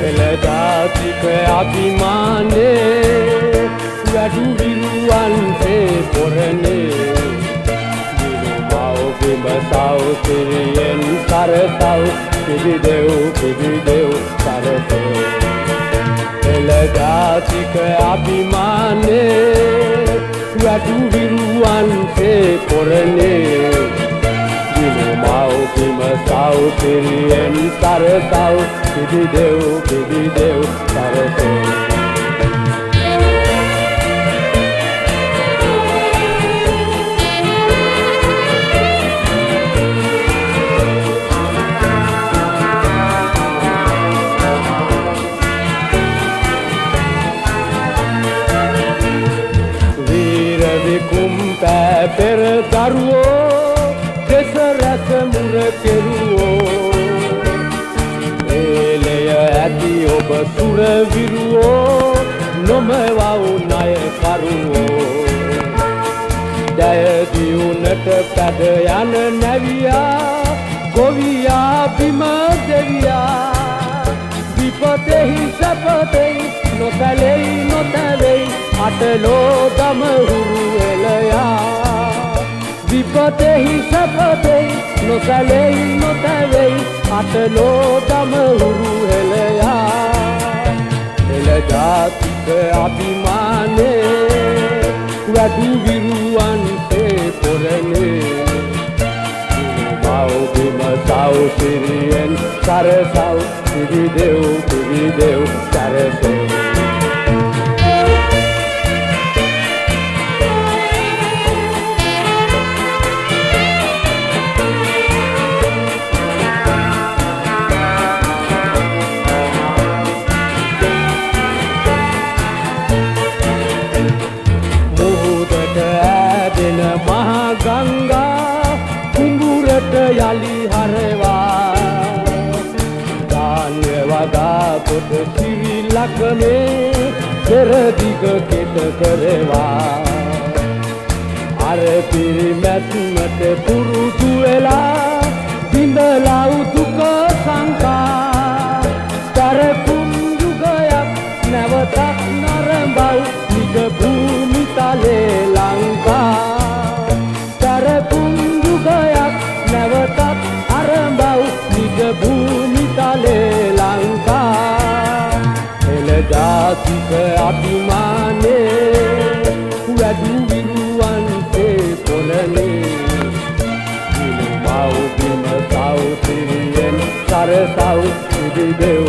එළදාතික අභිමානේ වැඩු විරුවන්සේ පොරනේ බිම සෞතිරියෙන් සරසව් පිබිදෙව් සරසෝ එළදාතික අභිමානේ වැඩු විරුවන්සේ පොරනේ බිම සෞතිරියෙන් සරසව් පිබිදෙව් සරසෝ පෙර දරුවෝ දෙස රැස මුර කෙරුවෝ ඒලය ඇති ඔබ සුර විරුවෝ නොමවව් ණය කරුවෝ දයදියුනට පැද යන නැවියා ගොවියා බිම දෙවියා විපතෙහි සැපතෙහි නොතැවෙයි අටලෝ දම හුරු එලයා විපතෙහි සැපතෙහි නොතැවෙයි අටලෝ දම හුරු එලයා එළදාතික අභිමානේ වැඩු විරුවන්සේ පොරනේ බිම සෞතිරියෙන් සරසව් පිබිදෙව් සරසෝ ගංගා කුඹුරට යලි හරවා ධාන්‍ය වගා කොට සිරි ලකනේ පෙරදිග කෙට කරවා අර පිරිමැත්මට පුරුදු වෙලා බිඳලා දුක සංකා තරකුම් යුගයක් නැවතත් නරඹව් නිග භූමි තලේ ලංකා නැවතත් අරඹව් නිග භූමි තලේ ලංකා එළදාතික අභිමානේ වැඩු විරුවන්සේ පොරනේ බිම සෞතිරියෙන් සරසව් පිබිදෙව්